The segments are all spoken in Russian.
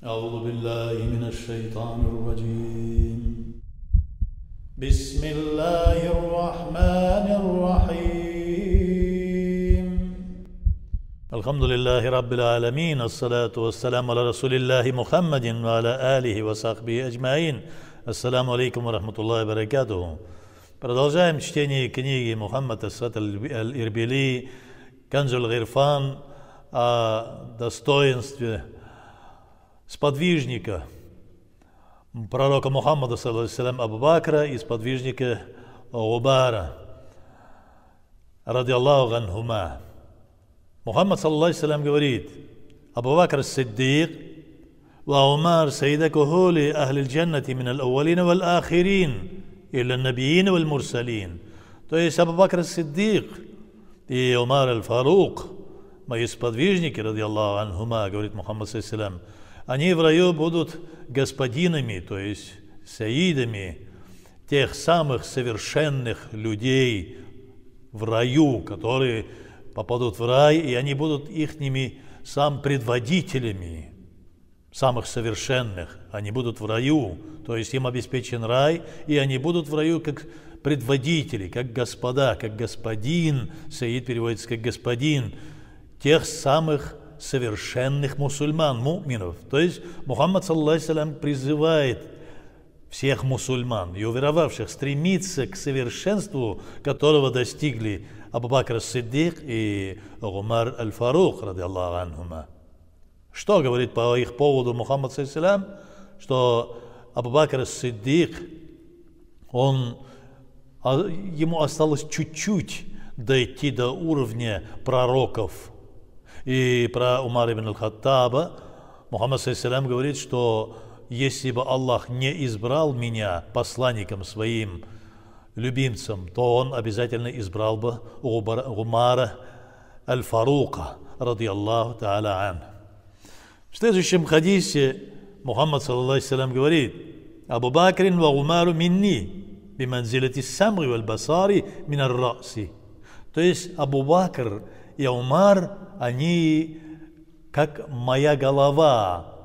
أعوذ بالله من الشيطان الرجيم. بسم الله الرحمن الرحيم. الحمد لله رب العالمين، الصلاة والسلام على رسول الله محمد وعلى آله وصحبه أجمعين. Ассаламу алейкум ва рахматуллахи ва баракатуху. Продолжаем чтение книги Мухаммад Асад аль-Ирбили «Канзуль Гирфан» о достоинстве сподвижника пророка Мухаммада саллаллаху Абу Бакра и сподвижника Умара ради Аллаху анхума. Мухаммад саллаллаху говорит: Абу Бакр Сиддик ва Умар сайида кухули ахли джаннати мин ал-аувалин вал ахирин илля набиин вал мурсалин. То есть Абу Бакр Сиддик и Умар аль-Фарук, мои сподвижники, ради Аллаху анхума, говорит Мухаммад саллаллаху, они в раю будут господинами, то есть саидами тех самых совершенных людей в раю, которые попадут в рай, и они будут ихними предводителями самых совершенных. Они будут в раю, то есть им обеспечен рай, и они будут в раю как предводители, как господа, как господин. Саид переводится как господин тех самых совершенных мусульман, му'минов. То есть Мухаммад саллаллаху призывает всех мусульман и уверовавших стремиться к совершенству, которого достигли Абу Бакр Сиддик и Умар аль-Фарук, ради Аллаху анхума. Что говорит по их поводу Мухаммад саллаллаху, что Абу Бакр Сиддик, ему осталось чуть-чуть дойти до уровня пророков. И про Умара ибн аль-Хаттаба Мухаммад саллаллаху говорит, что если бы Аллах не избрал меня посланником своим, любимцем, то он обязательно избрал бы Умара аль-Фарука, ради Аллаху та'аля ан. В следующем хадисе Мухаммад саллаллаху говорит: Абу Бакрин ва Умару минни биманзилати самри валь басари мин ар-раси. То есть Абу Бакр и Умар, они как моя голова,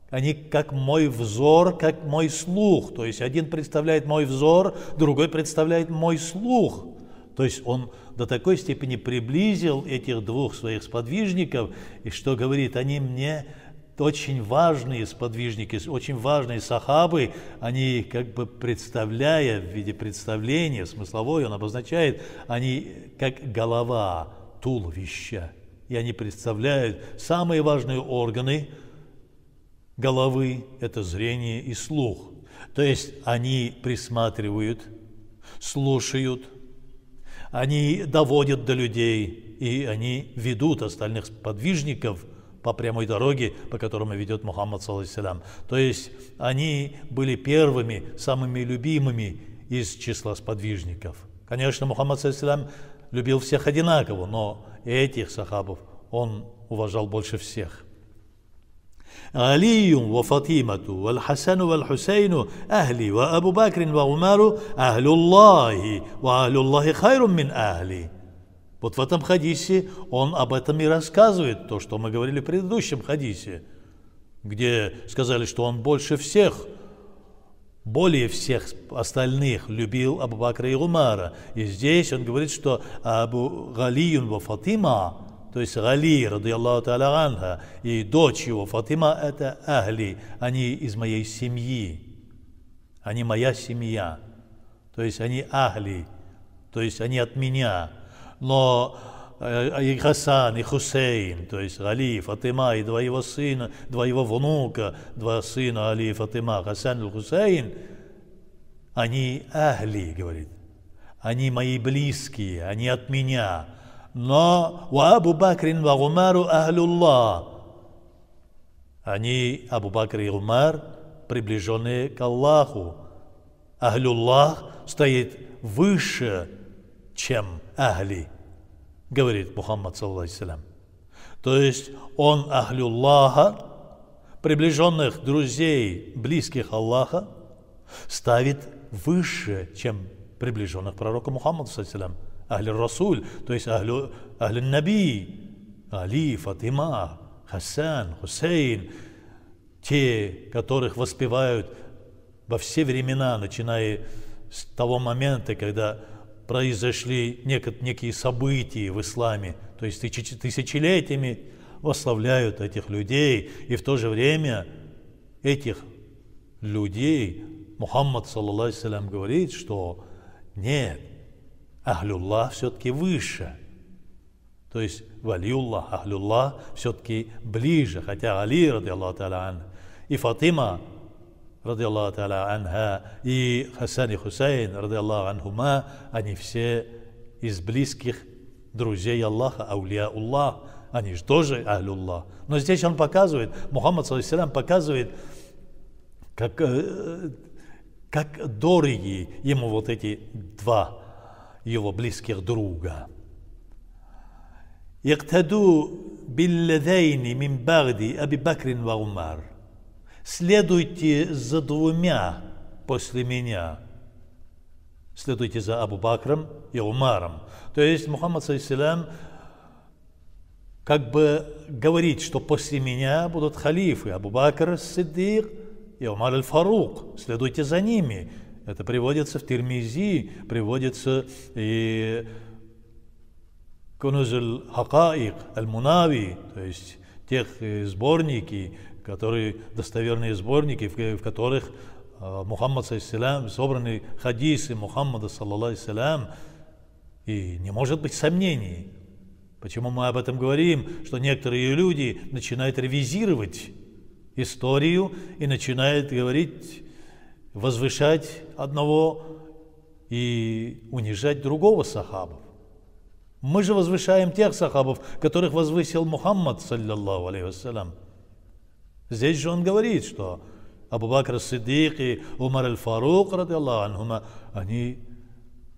они как мой взор, как мой слух. То есть один представляет мой взор, другой представляет мой слух. То есть он до такой степени приблизил этих двух своих сподвижников, и что говорит, они мне очень важные сподвижники, очень важные сахабы, они как бы представляя в виде представления, смысловой он обозначает, они как голова, туловища. И они представляют самые важные органы головы, это зрение и слух. То есть они присматривают, слушают, они доводят до людей, и они ведут остальных сподвижников по прямой дороге, по которому ведет Мухаммад саллаллаху. То есть они были первыми, самыми любимыми из числа сподвижников. Конечно, Мухаммад саллаллаху любил всех одинаково, но этих сахабов он уважал больше всех. علي وفاطمة والحسن والحسين أهلي وأبو بكر وعمر أهل الله وأهل الله خير من أهلي. Вот в этом хадисе он об этом и рассказывает, то, что мы говорили в предыдущем хадисе, где сказали, что он больше всех, более всех остальных любил Абу Бакра и Умара. И здесь он говорит, что Абу Галиюн ва Фатима, то есть Гали, ради Аллаху та'аля анха, и дочь его Фатима, это ахли, они из моей семьи, они моя семья, то есть они ахли, то есть они от меня. Но и Хасан, и Хусейн, то есть Али, Фатима, и два его сына, два его внука, два сына Али и Фатима, Хасан и Хусейн, они ахли, говорит, они мои близкие, они от меня. Но ва Абу Бакрин ва Умару ахлюллах, они, Абу Бакр и Умар, приближенные к Аллаху. Ахлюллах стоит выше, чем ахли, говорит Мухаммад саллаллаху. То есть он ахлюллаха, приближенных друзей, близких Аллаха, ставит выше, чем приближенных пророка Мухаммада саллаллаху. Ахли Расуль, то есть ахли Наби, Али, Фатима, Хасан, Хусейн, те, которых воспевают во все времена, начиная с того момента, когда произошли некие события в исламе, то есть тысячелетиями восславляют этих людей, и в то же время этих людей Мухаммад, саллаллаху алейхи вассалям, говорит, что нет, Ахлюллах все-таки выше. То есть Валиуллах, Ахлюллах все-таки ближе, хотя Али, ради Аллаху та'аля ан, и Фатима, ради Аллаху та'аля анха, и Хасан и Хусейн, ради Аллаху анхума, они все из близких друзей Аллаха, аулия Аллах, они же тоже Ахлюллах. Но здесь он показывает, Мухаммад, саллаллаху алейхи вассалям, показывает, как дороги ему вот эти два его близких друга. «Иктаду биллядайни мин багди Аби Бакрин ва Умар». Следуйте за двумя после меня. Следуйте за Абу Бакром и Умаром. То есть Мухаммад, саллаллаху алейхи вассалям, как бы говорит, что после меня будут халифы Абу Бакр ас-Сиддик и Умар аль-Фарук. Следуйте за ними. Это приводится в Тирмизи, приводится и Кунуз аль-Хакаик, аль-Мунави, то есть тех сборники, достоверные сборники, в которых Мухаммад, саллаллаху алейхи вассалям, собраны хадисы Мухаммада, саллаллаху алейхи вассалям, и не может быть сомнений. Почему мы об этом говорим? Что некоторые люди начинают ревизировать историю и начинают говорить, возвышать одного и унижать другого сахабов. Мы же возвышаем тех сахабов, которых возвысил Мухаммад, саллаллаху алейхи вассалям. Здесь же он говорит, что Абу Бакр ас-Сиддик и Умар аль-Фарук, ради Аллаху анхума, они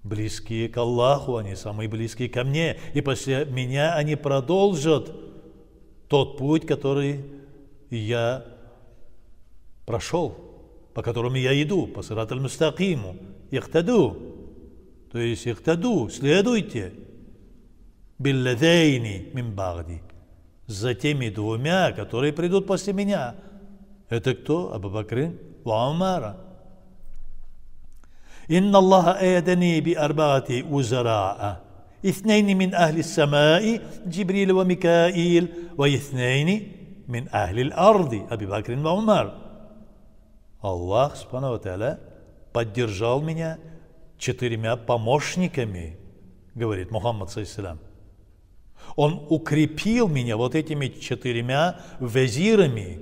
близкие к Аллаху, они самые близкие ко мне, и после меня они продолжат тот путь, который я прошел, по которому я иду, по сират аль-мустакиму. Ихтаду, то есть ихтаду, следуйте, билладайни мин багди, за теми двумя, которые придут после меня. Это кто? Абу Бакр ва Умара. إن الله أيدني بأربعة وزراء 2 من أهل السماء جبريل وميكائيل و2 من أهل الأرض أبي بكر وعمر. Аллах, субхану ва тааля, поддержал меня 4 помощниками, говорит Мухаммад, саллаллаху алейхи вассалям. Он укрепил меня вот этими 4 вазирами.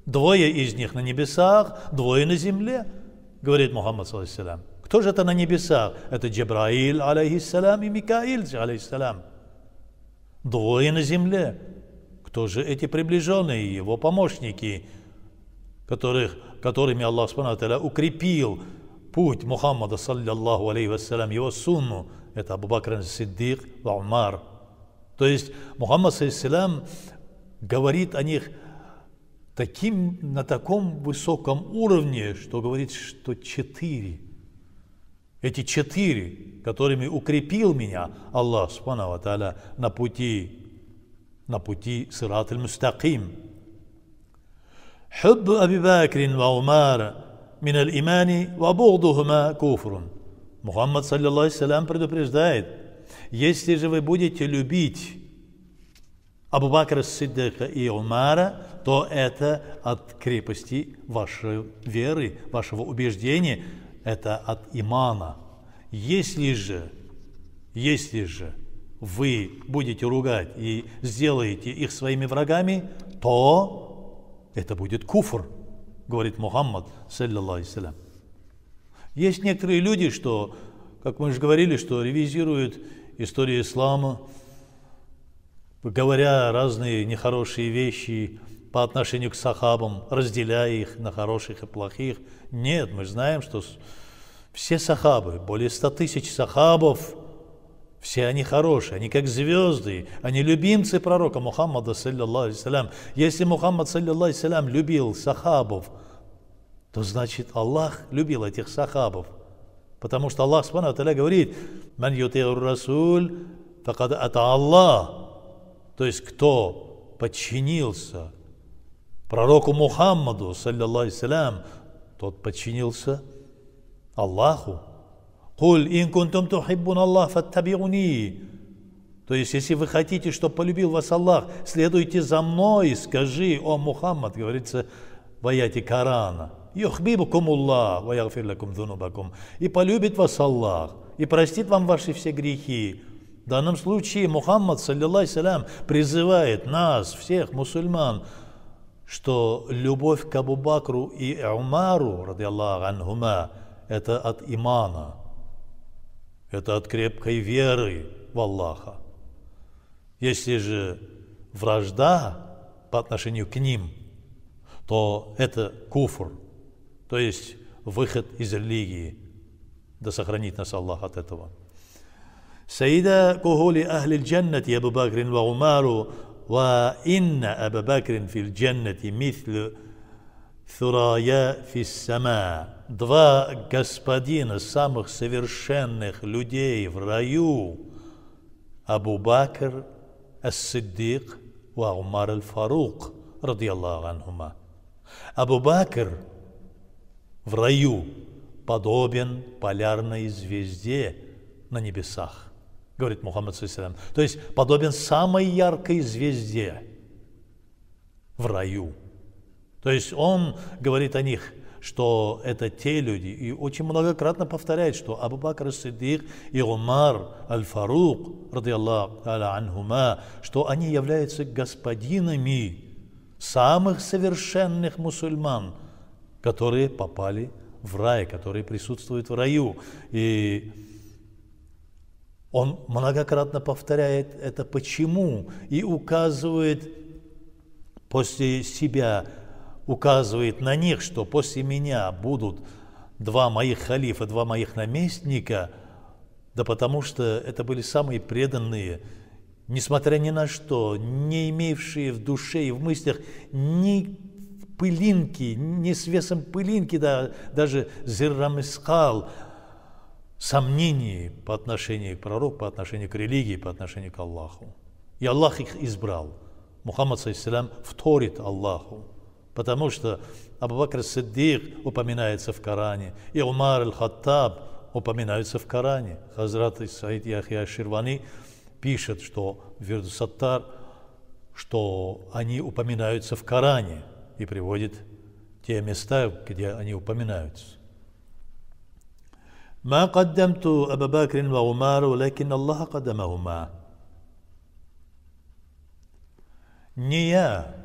2 из них на небесах, 2 на земле, говорит Мухаммад, саллаллаху алейхи вассалям. Кто же это на небесах? Это Джабраил, алейхиссалям, и Микаил, алейхиссалям. 2 на земле. Кто же эти приближенные, его помощники, которыми Аллах субхану ва тааля укрепил путь Мухаммада, саллаллаху алейхи вассалям, его сунну? Это Абу Бакр ас-Сиддик ва Умар. То есть Мухаммад, саллаллаху алейхи вассалям, говорит о них на таком высоком уровне, что говорит, что 4. Эти 4, которыми укрепил меня Аллах субхану ва тааля на пути сират аль-мустаким. Хубб Аби Бакр ва Умар мин аль-имани ва бугдухума куфрун. Мухаммад, саллаллаху алейхи вассалям, предупреждает: если же вы будете любить Абу Бакра ас-Сиддика и Умара, то это от крепости вашей веры, вашего убеждения, это от имана. Если же вы будете ругать и сделаете их своими врагами, то это будет куфр, говорит Мухаммад, саллаллаху алейхи вассалям. Есть некоторые люди, что, как мы же говорили, что ревизируют историю ислама, говоря разные нехорошие вещи по отношению к сахабам, разделяя их на хороших и плохих. Нет, мы знаем, что все сахабы, более 100 тысяч сахабов, все они хорошие, они как звезды, они любимцы пророка Мухаммада, саллаллаху алейхи вассалям. Если Мухаммад, саллаллаху алейхи вассалям, любил сахабов, то значит Аллах любил этих сахабов. Потому что Аллах субхану ва тааля говорит: «Ман юти'ур расуль факад ата Аллах». То есть, кто подчинился Пророку Мухаммаду, саллиллаху салям, тот подчинился Аллаху. «Куль ин кунтум тухиббун Аллах фаттабиуни». То есть, если вы хотите, чтобы полюбил вас Аллах, следуйте за мной, скажи, о Мухаммад, говорится в аяте Корана. «Юхбибукум Аллах, ва ягфир лакум зунубакум». И полюбит вас Аллах, и простит вам ваши все грехи. В данном случае Мухаммад, саллиллаху салям, призывает нас, всех мусульман, что любовь к Абу Бакру и Умару, ради Аллаху анхума, это от имана, это от крепкой веры в Аллаха. Если же вражда по отношению к ним, то это куфр, то есть выход из религии. Да сохранит нас Аллах от этого. Саида кухули ахли джаннати Абу Бакрин ва Умару ва инна Абу Бакрин фил джаннати мислю Сурая фиссама. Два господина самых совершенных людей в раю: Абу Бакр ас-Сиддик ва Умар аль-Фарук, ради Аллаху анхума. Абу Бакр в раю подобен полярной звезде на небесах, говорит Мухаммад саллаллаху алейхи ва саллям. То есть подобен самой яркой звезде в раю. То есть он говорит о них, что это те люди, и очень многократно повторяет, что Абу Бакр ас-Сиддик и Умар аль-Фарук, ради Аллаху анхума, что они являются господинами самых совершенных мусульман, которые попали в рай, которые присутствуют в раю. И он многократно повторяет это почему и указывает после себя, указывает на них, что после меня будут два моих халифа, два моих наместника, да потому что это были самые преданные, несмотря ни на что, не имевшие в душе и в мыслях ни пылинки, ни с весом пылинки, да, даже зиррамискал, сомнений по отношению к пророку, по отношению к религии, по отношению к Аллаху. И Аллах их избрал. Мухаммад саллаллаху вторит Аллаху, потому что Абу Бакр ас-Сиддик упоминается в Коране, и Умар аль-Хаттаб упоминаются в Коране. Хазрат Саид Яхья аш-Ширвани пишет, что Вирду Саттар, что они упоминаются в Коране, и приводит те места, где они упоминаются. «Ма каддамту Абу Бакрин ва Умару, лакин Аллаха каддамахума». Не я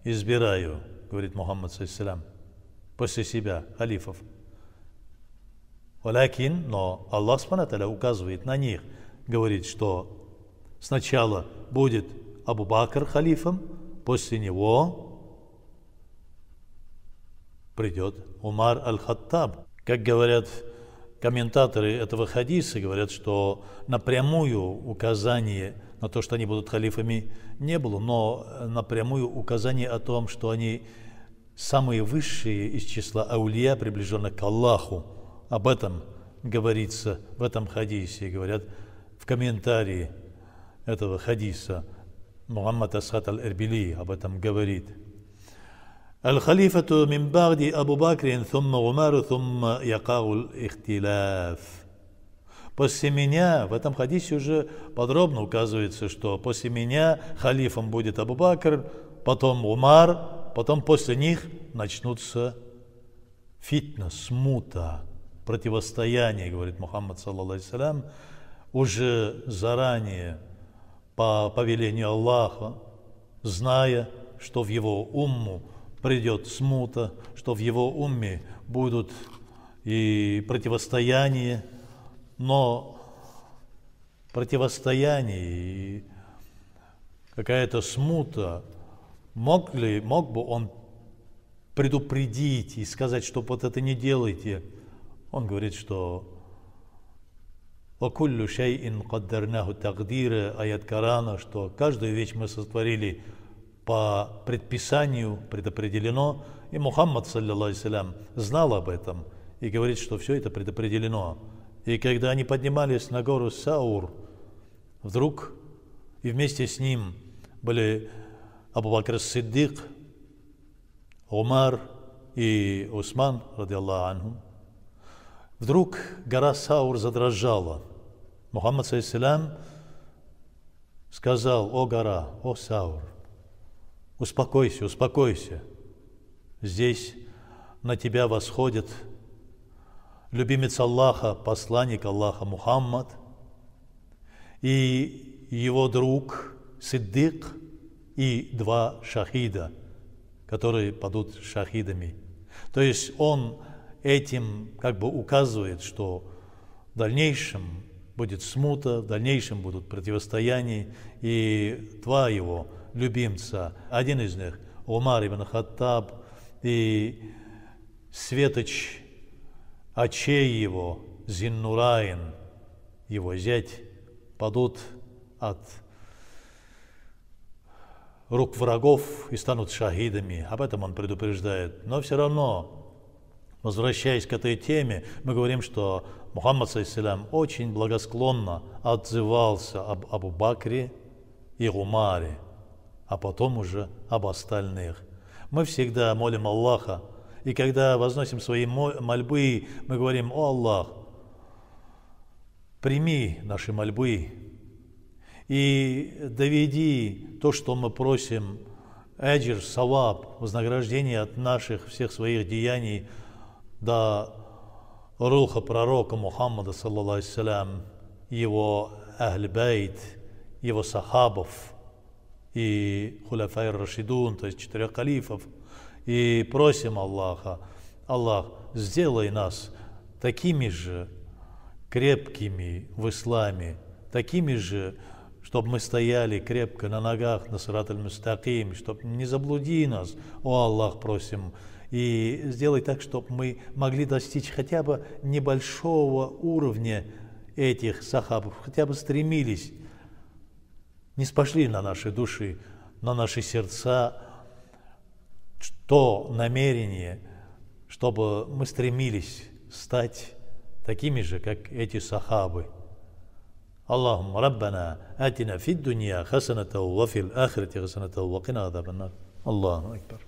избираю, говорит Мухаммад саллаллаху, после себя халифов. Валякин, но Аллах субхану ва тааля указывает на них, говорит, что сначала будет Абу Бакр халифом, после него придет Умар аль-Хаттаб. Как говорят комментаторы этого хадиса, говорят, что напрямую указание на то, что они будут халифами, не было, но напрямую указание о том, что они самые высшие из числа аулия, приближенных к Аллаху. Об этом говорится в этом хадисе, говорят в комментарии этого хадиса. Мухаммад Асхат аль-Эрбили об этом говорит. Аль-Халифату мин ба'ди Абу Бакрин, thumma Умару, thumma якау ихтиляф. После меня, в этом хадисе уже подробно указывается, что после меня халифом будет Абу Бакр, потом Умар, потом после них начнутся фитна, смута, противостояние, говорит Мухаммад саллаллаху алейхи ва саллям, уже заранее по повелению Аллаха, зная, что в его умму придет смута, что в его умме будут и противостояние, но противостояние и какая-то смута, мог бы он предупредить и сказать, что вот это не делайте? Он говорит, что «Вакуллю шайин каддарнаху тагдира», аят Корана, что каждую вещь мы сотворили по предписанию, предопределено, и Мухаммад саллаллаху алейхи ва саллям знал об этом и говорит, что все это предопределено. И когда они поднимались на гору Саур, вдруг и вместе с ним были Абу Бакр ас-Сиддик Умар и Усман, ради Аллаху анхум, вдруг гора Саур задрожала. Мухаммад саллаллаху сказал: «О гора, о Саур, успокойся, успокойся. Здесь на тебя восходит любимец Аллаха, посланник Аллаха Мухаммад, и его друг Сиддик, и 2 шахида, которые падут шахидами». То есть он этим как бы указывает, что в дальнейшем будет смута, в дальнейшем будут противостояния, и 2 его любимца, один из них Умар ибн Хаттаб, и светоч очей его Зиннураин, его зять, падут от рук врагов и станут шахидами. Об этом он предупреждает. Но все равно, возвращаясь к этой теме, мы говорим, что Мухаммад саллаллаху очень благосклонно отзывался об Абу Бакре и Умаре, а потом уже об остальных. Мы всегда молим Аллаха, и когда возносим свои мольбы, мы говорим: «О Аллах, прими наши мольбы и доведи то, что мы просим, аджир, саваб, вознаграждение от наших всех своих деяний до руха пророка Мухаммада, саллаллаху алейхи, его ахль-байт, его сахабов и хуляфай рашидун, то есть 4 халифов». И просим Аллаха: Аллах, сделай нас такими же крепкими в исламе, такими же, чтобы мы стояли крепко на ногах на сират аль-мустаким, чтобы не заблуди нас, о Аллах, просим, и сделай так, чтобы мы могли достичь хотя бы небольшого уровня этих сахабов, хотя бы стремились, не спошли на наши души, на наши сердца то намерение, чтобы мы стремились стать такими же, как эти сахабы. Аллахумма раббана атина фид дунья хасанатан ва фил ахирати хасанатан ва кина азабан нар. Аллаху акбар.